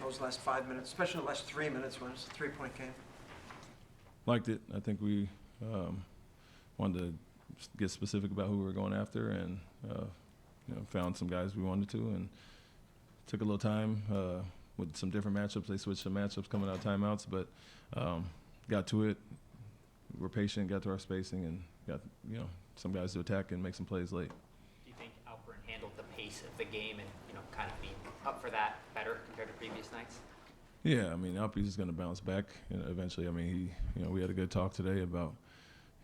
those last 5 minutes, especially the last 3 minutes when it's a three-point game? Liked it. I think we wanted to get specific about who we were going after, and found some guys we wanted to, and took a little time with some different matchups. They switched some matchups coming out of timeouts, but got to it. We were patient, got to our spacing, and got some guys to attack and make some plays late. Do you think Alperen handled the pace of the game and kind of being up for that better compared to previous nights? Yeah, I mean, Alpe's is going to bounce back eventually. I mean, we had a good talk today about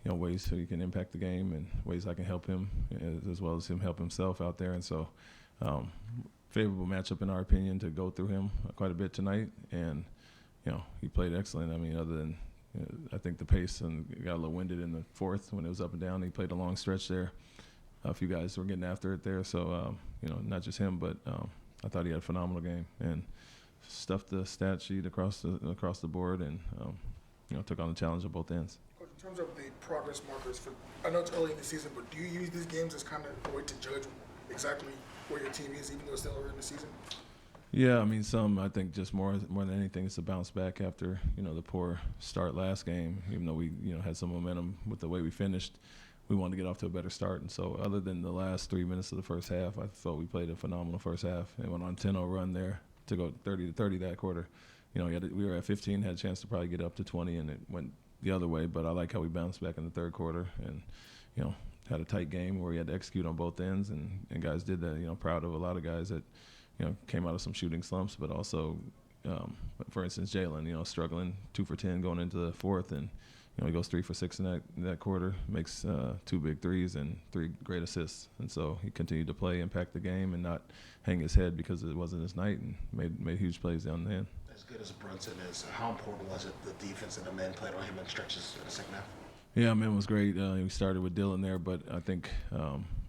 ways so he can impact the game and ways I can help him as well as him help himself out there. And so, favorable matchup in our opinion to go through him quite a bit tonight. And he played excellent. I mean, other than I think the pace and got a little winded in the fourth when it was up and down. He played a long stretch there. A few guys were getting after it there. So not just him, but I thought he had a phenomenal game and stuffed the stat sheet across the board and took on the challenge on both ends. Coach, in terms of the progress markers, I know it's early in the season, but do you use these games as kind of a way to judge exactly where your team is, even though it's still early in the season? Yeah, I mean, I think just more than anything, it's a bounce back after the poor start last game. Even though we had some momentum with the way we finished, we wanted to get off to a better start. And so, other than the last 3 minutes of the first half, I thought we played a phenomenal first half and went on a 10-0 run there to go 30-30 that quarter. We were at 15, had a chance to probably get up to 20, and it went the other way. But I like how we bounced back in the third quarter and had a tight game where we had to execute on both ends, and guys did that. Proud of a lot of guys that came out of some shooting slumps, but also, for instance, Jalen, struggling 2 for 10 going into the fourth, and he goes 3 for 6 in that quarter, makes 2 big threes and 3 great assists, and so he continued to play, impact the game, and not hang his head because it wasn't his night, and made huge plays down the end. As good as Brunson is, how important was it the defense and the men played on him in stretches in the second half? Yeah, man was great. We started with Dylan there, but I think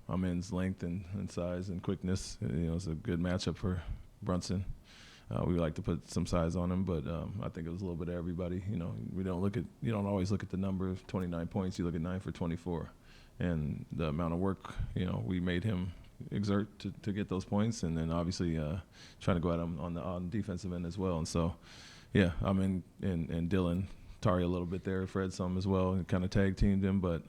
Amen's length and size and quickness, is a good matchup for Brunson. We like to put some size on him, but I think it was a little bit of everybody. You don't always look at the number of 29 points. You look at 9 for 24, and the amount of work we made him exert to get those points, and then obviously trying to go at him on the defensive end as well. And so, yeah, and Dylan, Tari a little bit there, Fred some as well, and kind of tag teamed him, but.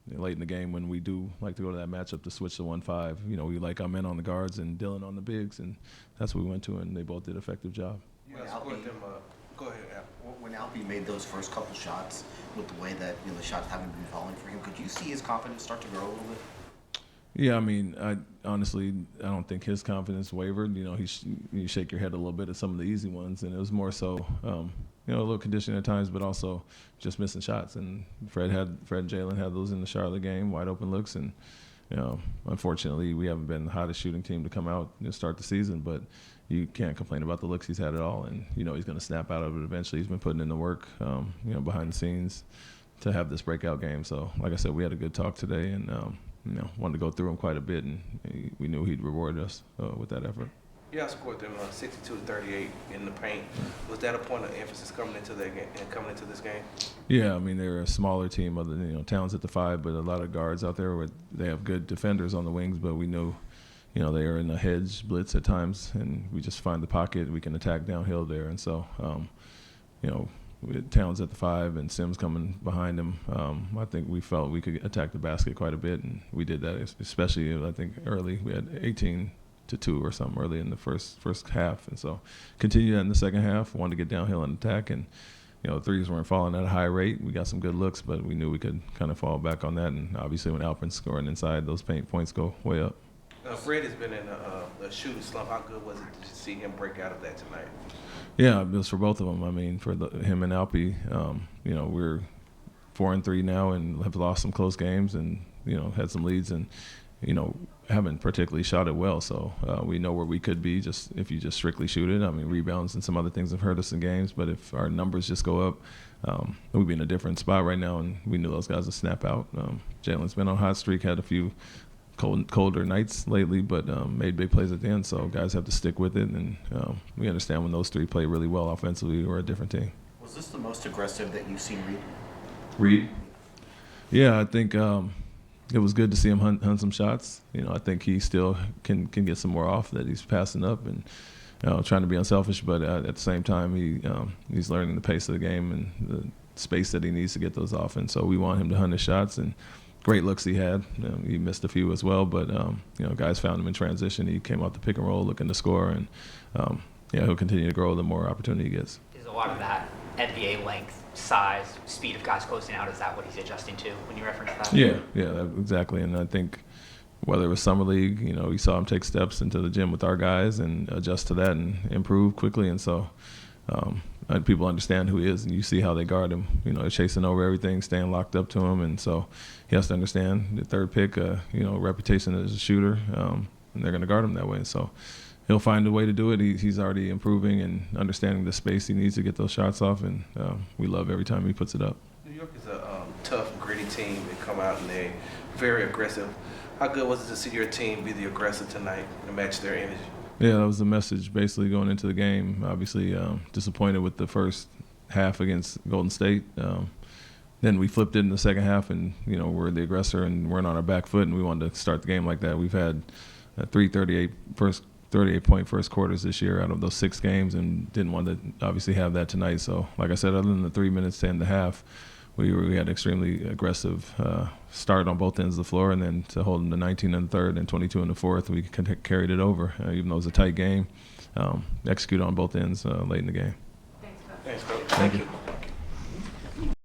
Late in the game when we do like to go to that matchup to switch to 1-5, we like our men on the guards and Dylan on the bigs, and that's what we went to, and they both did an effective job. Go ahead, Al. When Alperen made those first couple shots, with the way that the shots haven't been falling for him, could you see his confidence start to grow a little bit? Yeah, I mean, I don't think his confidence wavered. You shake your head a little bit at some of the easy ones, and it was more so, a little conditioning at times, but also just missing shots. And Fred and Jalen had those in the Charlotte game, wide open looks, and unfortunately, we haven't been the hottest shooting team to come out and start the season, but you can't complain about the looks he's had at all, and he's going to snap out of it eventually. He's been putting in the work, behind the scenes to have this breakout game. So, like I said, we had a good talk today, and wanted to go through him quite a bit, and we knew he'd reward us with that effort. You all scored them 62-38 in the paint. Was that a point of emphasis coming into this game? Yeah, I mean, they're a smaller team, other than Towns at the 5, but a lot of guards out there. They have good defenders on the wings, but we knew, they are in the hedge blitz at times, and we just find the pocket. We can attack downhill there, and so, with Towns at the 5 and Sims coming behind him, I think we felt we could attack the basket quite a bit, and we did that, especially I think early. We had 18-2 or something early in the first half, and so continued that in the second half. Wanted to get downhill and attack, and threes weren't falling at a high rate. We got some good looks, but we knew we could kind of fall back on that, and obviously when Alperen's scoring inside, those paint points go way up. Fred has been in a shooting slump. How good was it to see him break out of that tonight? Yeah, it was for both of them. I mean, for him and Alpe, we're 4-3 now and have lost some close games, and had some leads, and haven't particularly shot it well. So we know where we could be just if you just strictly shoot it. I mean, rebounds and some other things have hurt us in games, but if our numbers just go up, we'd be in a different spot right now, and we knew those guys would snap out. Jalen's been on a hot streak, had a few colder nights lately, but made big plays at the end, so guys have to stick with it, and we understand when those three play really well offensively, we're a different team. Was this the most aggressive that you've seen Reed? Yeah, I think it was good to see him hunt some shots. I think he still can get some more off that he's passing up, and trying to be unselfish, but at the same time, he's learning the pace of the game and the space that he needs to get those off. And so we want him to hunt his shots, and great looks he had. He missed a few as well, but guys found him in transition. He came off the pick and roll looking to score, and he'll continue to grow the more opportunity he gets. Is a lot of that NBA length, size, speed of guys closing out, is that what he's adjusting to when you reference that? Yeah, exactly. And I think whether it was summer league, we saw him take steps into the gym with our guys and adjust to that and improve quickly. And so people understand who he is, and you see how they guard him. They're chasing over everything, staying locked up to him, and so he has to understand the third pick, reputation as a shooter, and they're going to guard him that way. So he'll find a way to do it. He's already improving and understanding the space he needs to get those shots off, and we love every time he puts it up. New York is a tough, gritty team. They come out and they're very aggressive. How good was it to see your team be the aggressor tonight and match their energy? Yeah, that was the message basically going into the game. Obviously, disappointed with the first half against Golden State. Then we flipped it in the second half, and we're the aggressor and we're on our back foot, and we wanted to start the game like that. We've had 38-point first quarters this year out of those 6 games, and didn't want to obviously have that tonight. So, like I said, other than the 3 minutes to end the half, we had an extremely aggressive start on both ends of the floor, and then to hold them to 19 in the third and 22 in the fourth, we carried it over. Even though it was a tight game, execute on both ends late in the game. Thanks, Coach. Thank you.